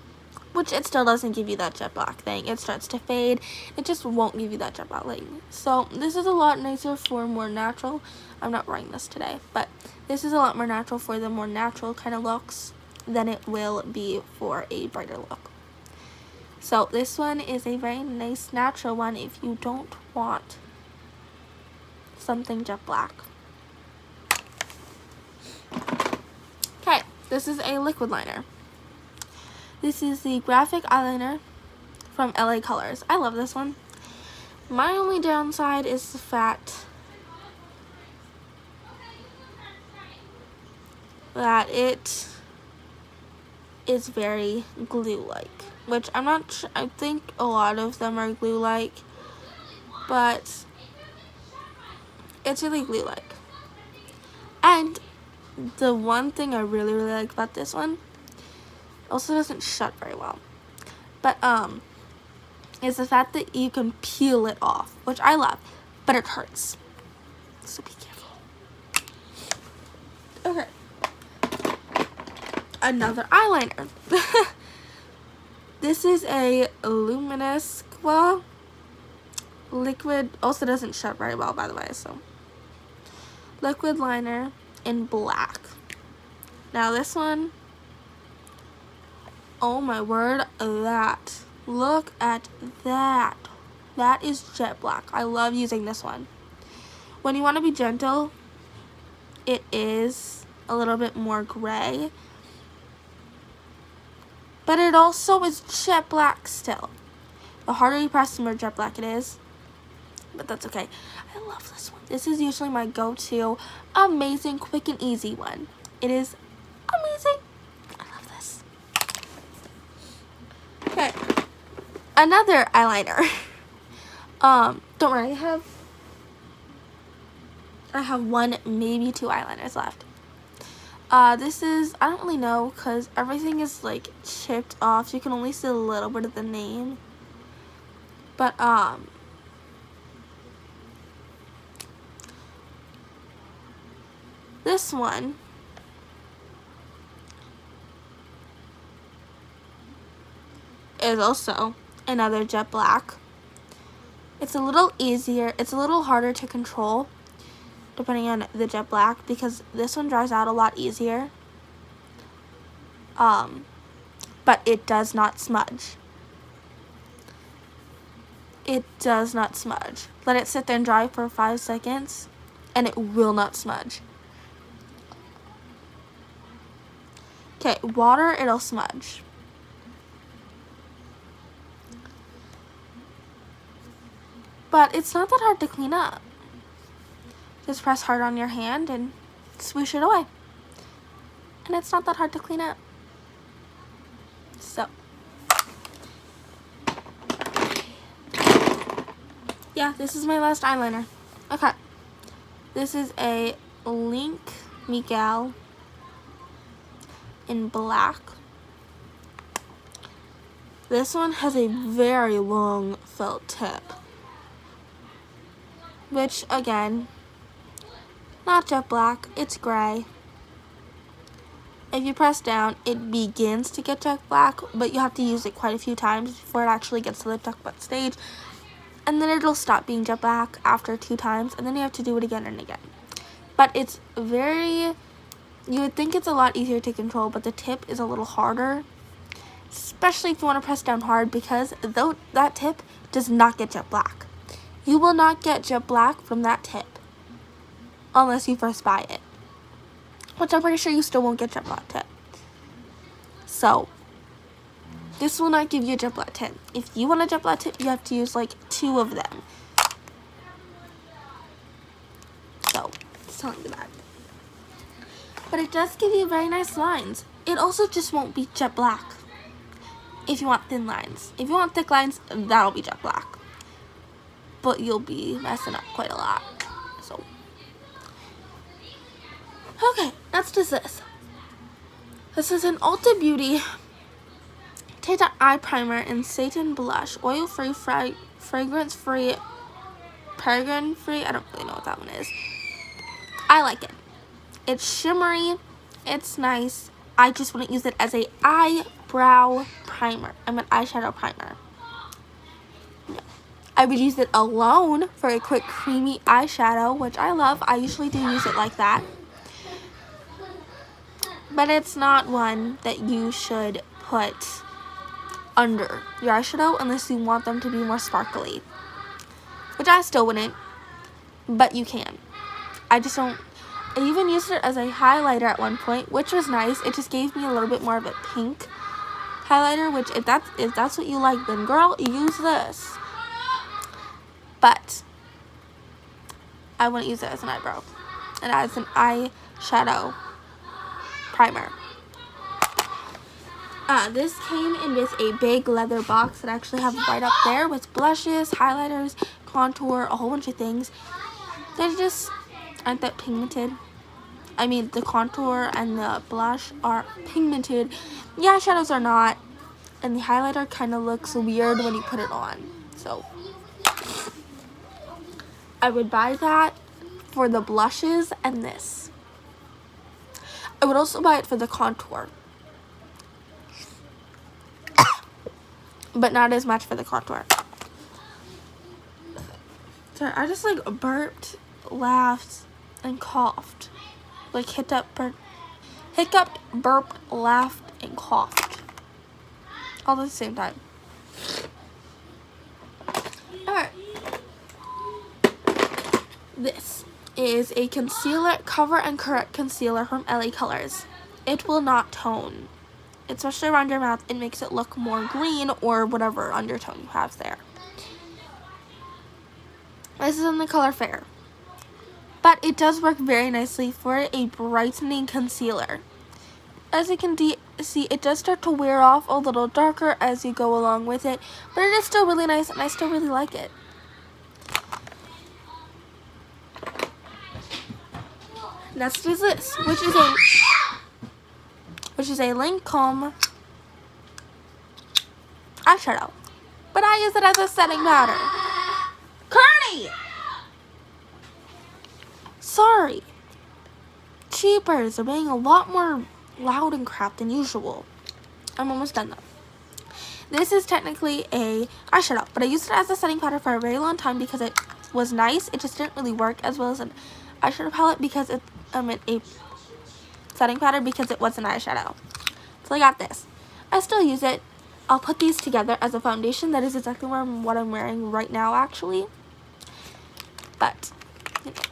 which it still doesn't give you that jet black thing. It starts to fade. It just won't give you that jet black thing. So this is a lot nicer for more natural. I'm not wearing this today, but this is a lot more natural for the more natural kind of looks than it will be for a brighter look. So this one is a very nice natural one if you don't want something jet black. Okay, this is a liquid liner. This is the graphic eyeliner from LA Colors. I love this one. My only downside is the fact that it is very glue-like, which I'm not sure. I think a lot of them are glue-like, but it's really glue-like. And the one thing I really like about this one, also doesn't shut very well, but is the fact that you can peel it off, which I love, but it hurts, so be careful. Okay, another eyeliner. This is a luminous liquid, also doesn't shut very well, by the way, so liquid liner in black. Now this one, oh my word, look at that. That is jet black. I love using this one. When you want to be gentle, it is a little bit more gray, but it also is jet black still. The harder you press, the more jet black it is, but that's okay. I love this one. This is usually my go-to amazing, quick and easy one. It is amazing. I love this. Okay, another eyeliner. Don't worry, I have one, maybe two eyeliners left. This is, I don't really know, because everything is like chipped off, so you can only see a little bit of the name. But this one is also another jet black. It's a little easier, it's a little harder to control depending on the jet black, because this one dries out a lot easier, but it does not smudge. it does not smudge. Let it sit there and dry for 5 seconds and it will not smudge. Okay, water, it'll smudge. But it's not that hard to clean up. Just press hard on your hand and swoosh it away. And it's not that hard to clean up. So, yeah, this is my last eyeliner. Okay, this is a Link Miguel in black. This one has a very long felt tip, which again, not jet black, it's gray. If you press down, it begins to get jet black, but you have to use it quite a few times before it actually gets to the jet black stage. And then it'll stop being jet black after 2 times, and then you have to do it again and again. But it's very, you would think it's a lot easier to control, but the tip is a little harder, especially if you want to press down hard, because though that tip does not get jet black. You will not get jet black from that tip unless you first buy it, which I'm pretty sure you still won't get jet black tip. So this will not give you a jet black tip. If you want a jet black tip, you have to use like 2 of them. So just telling you that. But it does give you very nice lines. It also just won't be jet black if you want thin lines. If you want thick lines, that'll be jet black. But you'll be messing up quite a lot. So, okay, next is this. This is an Ulta Beauty Take Eye Primer in Satin Blush. Oil-free, fragrance-free, paraben-free. I don't really know what that one is. I like it. It's shimmery. It's nice. I just wouldn't use it as a eyebrow primer. I'm an eyeshadow primer. No. I would use it alone for a quick creamy eyeshadow, which I love. I usually do use it like that. But it's not one that you should put under your eyeshadow unless you want them to be more sparkly, which I still wouldn't, but you can. I just don't. I even used it as a highlighter at one point, which was nice. It just gave me a little bit more of a pink highlighter, which if that's what you like, then girl, use this. But I wouldn't use it as an eyebrow and as an eyeshadow primer. This came in with a big leather box that I actually have right up there with blushes, highlighters, contour, a whole bunch of things. They just aren't that pigmented. I mean, the contour and the blush are pigmented. The eyeshadows are not. And the highlighter kind of looks weird when you put it on. So, I would buy that for the blushes and this. I would also buy it for the contour. But not as much for the contour. Sorry, I just like burped, laughed, and coughed. Like hiccuped, burped, laughed, and coughed. All at the same time. Alright. This is a concealer, cover and correct concealer from LA Colors. It will not tone. Especially around your mouth, it makes it look more green or whatever undertone you have there. This is in the color Fair. But it does work very nicely for a brightening concealer. As you can see, it does start to wear off a little darker as you go along with it. But it is still really nice and I still really like it. Next is this, which is a Lancome eyeshadow. But I use it as a setting powder. Curly! Sorry. Cheapers are being a lot more loud and crap than usual. I'm almost done though. This is technically a eyeshadow, but I used it as a setting powder for a very long time because it was nice. It just didn't really work as well as an eyeshadow palette because it a setting powder because it was an eyeshadow. So I got this. I still use it. I'll put these together as a foundation. That is exactly what I'm wearing right now, actually. But, you know.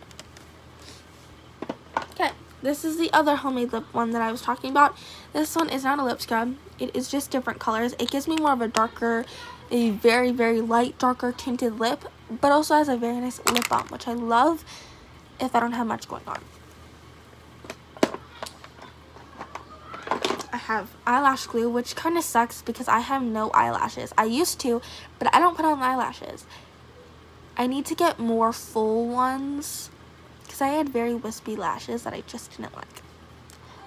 Okay, this is the other homemade lip one that I was talking about. This one is not a lip scrub. It is just different colors. It gives me more of a very, very light, darker tinted lip, but also has a very nice lip balm, which I love if I don't have much going on. I have eyelash glue, which kind of sucks because I have no eyelashes. I used to, but I don't put on eyelashes. I need to get more full ones because I had very wispy lashes that I just didn't like.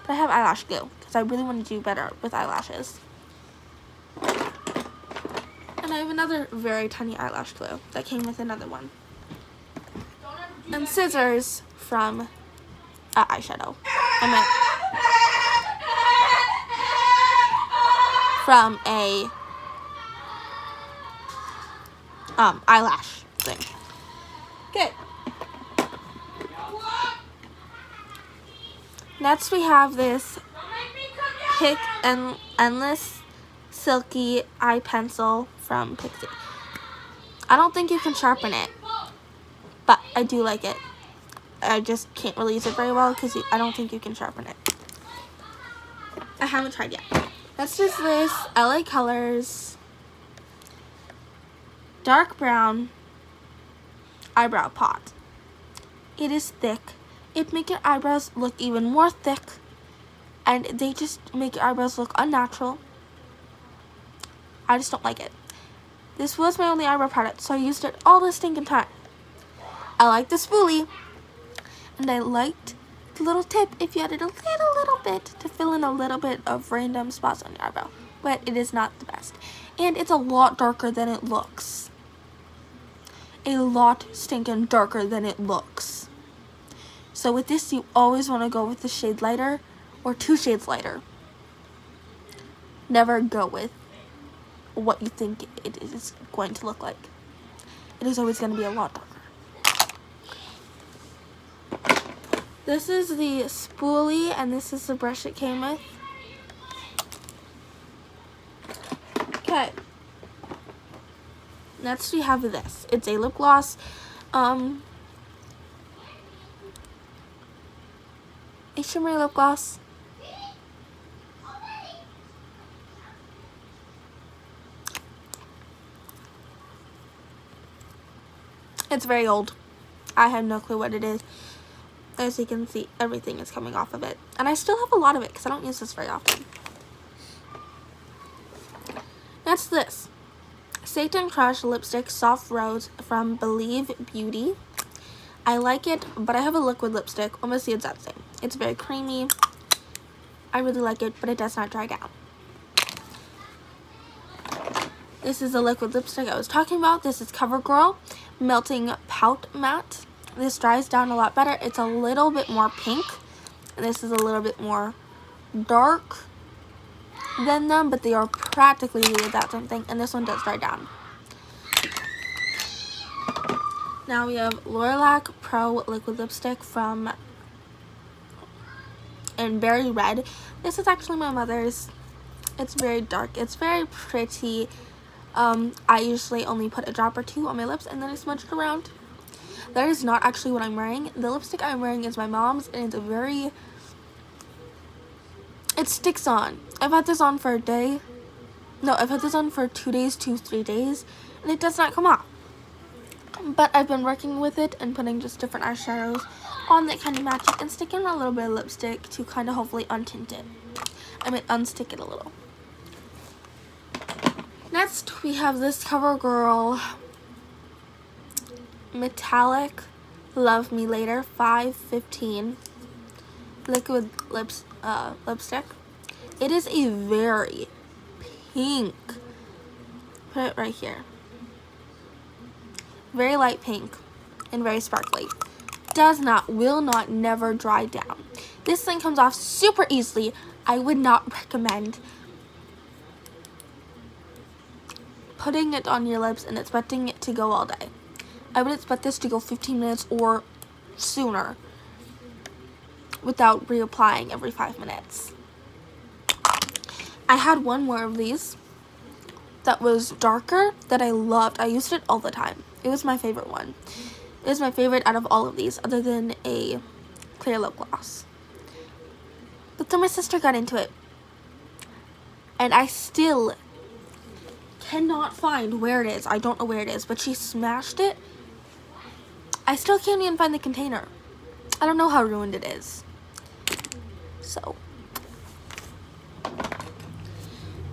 But I have eyelash glue because I really want to do better with eyelashes. And I have another very tiny eyelash glue that came with another one. And scissors from eyeshadow. From a eyelash thing. Okay. Next we have this Pick and Endless Silky Eye Pencil from Pixie. I don't think you can sharpen it, but I do like it. I just can't really use it very well because I don't think you can sharpen it. I haven't tried yet. That's just this LA Colors dark brown eyebrow pot. It is thick. It makes your eyebrows look even more thick, and they just make your eyebrows look unnatural. I just don't like it. This was my only eyebrow product, so I used it all the stinking time. I like the spoolie, and I liked the little tip if you added a little bit to fill in a little bit of random spots on your eyebrow, but it is not the best. And it's a lot darker than it looks. A lot stinking darker than it looks. So with this, you always want to go with the shade lighter or 2 shades lighter. Never go with what you think it is going to look like. It is always going to be a lot darker. This is the spoolie, and this is the brush it came with. Okay. Next we have this. It's a lip gloss. A shimmery lip gloss. It's very old. I have no clue what it is. As you can see, everything is coming off of it. And I still have a lot of it because I don't use this very often. That's this. Satan Crush Lipstick Soft Rose from Believe Beauty. I like it, but I have a liquid lipstick, almost the exact same. It's very creamy. I really like it, but it does not dry down. This is the liquid lipstick I was talking about. This is CoverGirl Melting Pout Matte. This dries down a lot better. It's a little bit more pink. And this is a little bit more dark than them, but they are practically the exact same thing. And this one does dry down. Now we have Lorelac Pro Liquid Lipstick from in Berry Red. This is actually my mother's. It's very dark. It's very pretty. I usually only put a drop or 2 on my lips and then I smudge it around. That is not actually what I'm wearing. The lipstick I'm wearing is my mom's, and it sticks on. I've had this on for a day. No, I've had this on for 2 days, 3 days, and it does not come off. But I've been working with it and putting just different eyeshadows on that kind of match it and sticking a little bit of lipstick to kind of hopefully untint it. Unstick it a little. Next, we have this CoverGirl Metallic Love Me Later 515 liquid lipstick. It is a very pink. Put it right here. Very light pink and very sparkly. Will not, never dry down. This thing comes off super easily. I would not recommend putting it on your lips and expecting it to go all day. I would expect this to go 15 minutes or sooner without reapplying every 5 minutes. I had one more of these that was darker that I loved. I used it all the time. It was my favorite one. It was my favorite out of all of these, other than a clear lip gloss. But then my sister got into it, and I still cannot find where it is. I don't know where it is, but she smashed it. I still can't even find the container. I don't know how ruined it is. So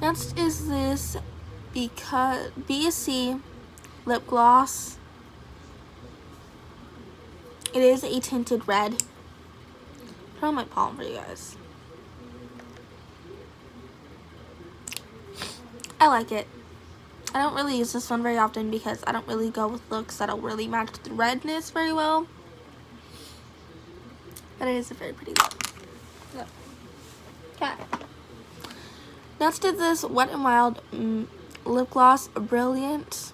next is this BSC lip gloss. It is a tinted red. Put on my palm for you guys. I like it. I don't really use this one very often because I don't really go with looks that'll really match the redness very well. But it is a very pretty look. Okay. Next is this Wet n Wild lip gloss, Brilliant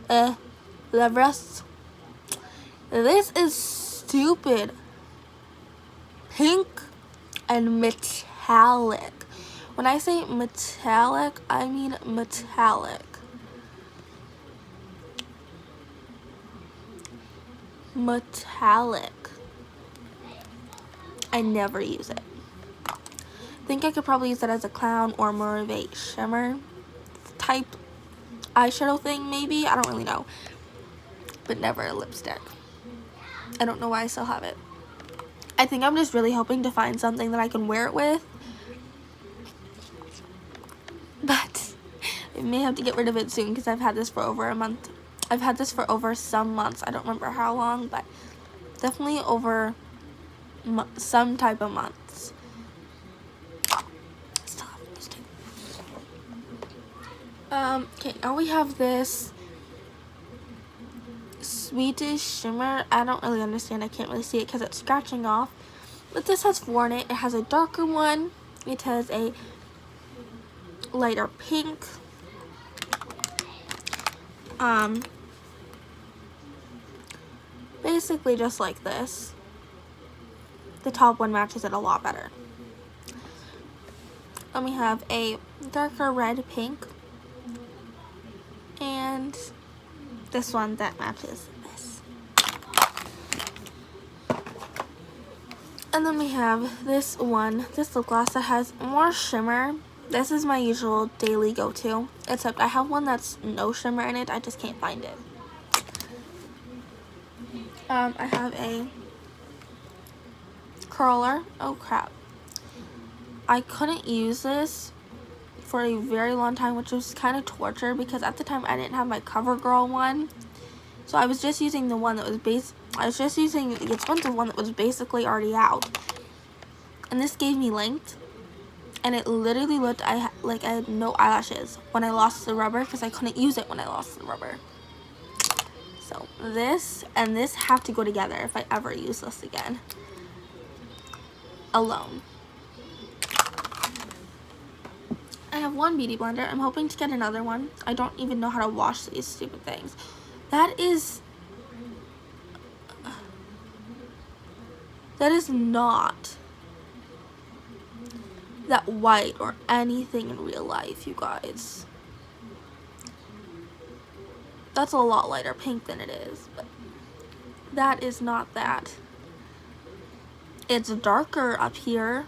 Levres. This is stupid pink and metallic. When I say metallic, I mean metallic. Metallic. I never use it. I think I could probably use it as a clown or more of a shimmer type eyeshadow thing, maybe. I don't really know. But never a lipstick. I don't know why I still have it. I think I'm just really hoping to find something that I can wear it with. But I may have to get rid of it soon because I've had this for over a month. I've had this for over some months. I don't remember how long, but definitely over some type of months. Still haven't used it. Okay, now we have this Swedish shimmer. I don't really understand. I can't really see it because it's scratching off. But this has 4 in it. It has a darker one. It has a lighter pink. Basically just like this. The top one matches it a lot better. Then we have a darker red pink. And this one that matches this. And then we have this one, this lip gloss that has more shimmer. This is my usual daily go-to, except I have one that's no shimmer in it. I just can't find it. I have a curler. Oh crap. I couldn't use this for a very long time, which was kind of torture because at the time I didn't have my CoverGirl one. So I was just using the one that was I was just using the expensive one that was basically already out. And this gave me length. And it literally looked like I had no eyelashes when I lost the rubber because I couldn't use it when I lost the rubber. So this and this have to go together if I ever use this again. Alone. I have one beauty blender. I'm hoping to get another one. I don't even know how to wash these stupid things. That is not that white or anything in real life, you guys. That's a lot lighter pink than it is, but that is not that. It's darker up here,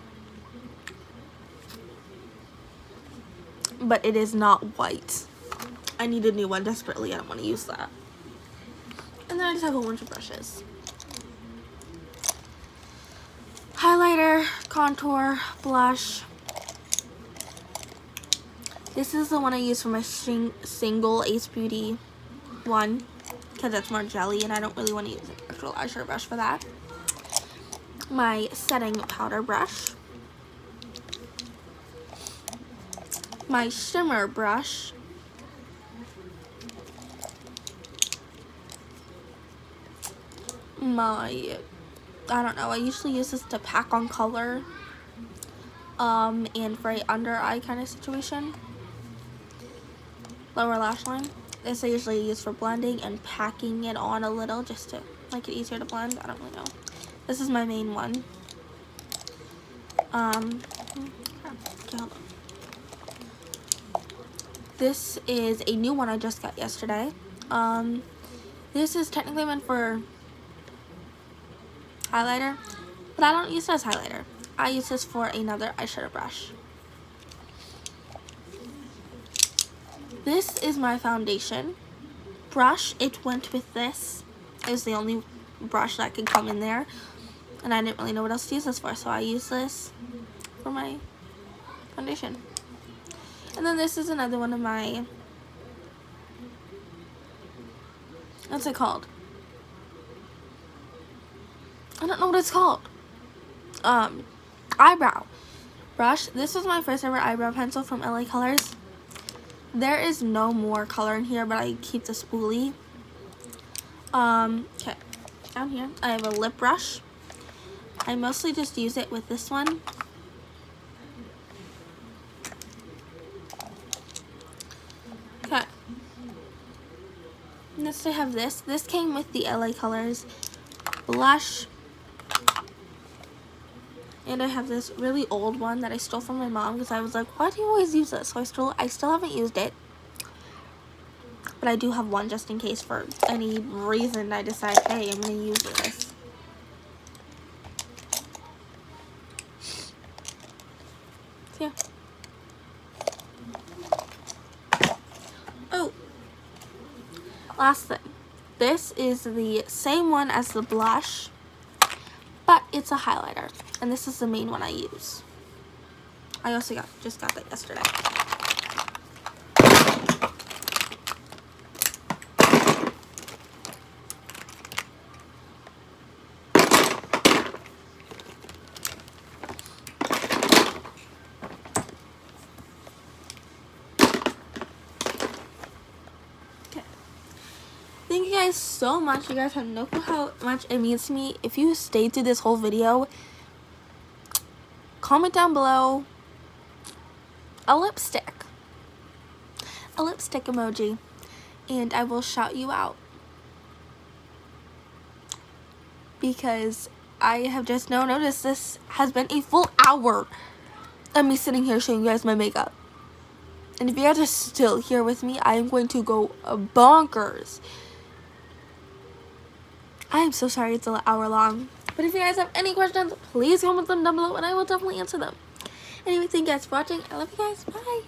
but it is not white. I need a new one desperately. I don't want to use that. And then I just have a bunch of brushes. Highlighter, contour, blush. This is the one I use for my single Ace Beauty one because it's more jelly and I don't really want to use an actual eyeshadow brush for that. My setting powder brush. My shimmer brush. I don't know, I usually use this to pack on color and for a under eye kind of situation. Lower lash line. This I usually use for blending and packing it on a little just to make it easier to blend. I don't really know. This is my main one. Okay, hold on. this is a new one I just got yesterday. This is technically meant for highlighter, but I don't use this as highlighter. I use this for another eyeshadow brush. This is my foundation brush. It went with this. It was the only brush that could come in there, and I didn't really know what else to use this for, so I use this for my foundation. And then this is another one of my, what's it called? I don't know what it's called. Eyebrow brush. This was my first ever eyebrow pencil from LA Colors. There is no more color in here, but I keep the spoolie. Okay, down here I have a lip brush. I mostly just use it with this one. Okay. Next I have this. This came with the LA Colors blush. And I have this really old one that I stole from my mom because I was like, why do you always use this? So I still haven't used it. But I do have one just in case for any reason I decide, hey, I'm going to use this. So, yeah. Oh. Last thing. This is the same one as the blush, but it's a highlighter. And this is the main one I use. I also just got that yesterday. Okay. Thank you guys so much. You guys have no clue how much it means to me. If you stayed through this whole video, comment down below a lipstick emoji, and I will shout you out, because I have just now noticed this has been a full hour of me sitting here showing you guys my makeup. And if you guys are still here with me, I am going to go bonkers. I am so sorry it's an hour long. But if you guys have any questions, please comment them down below and I will definitely answer them. Anyway, thank you guys for watching. I love you guys. Bye.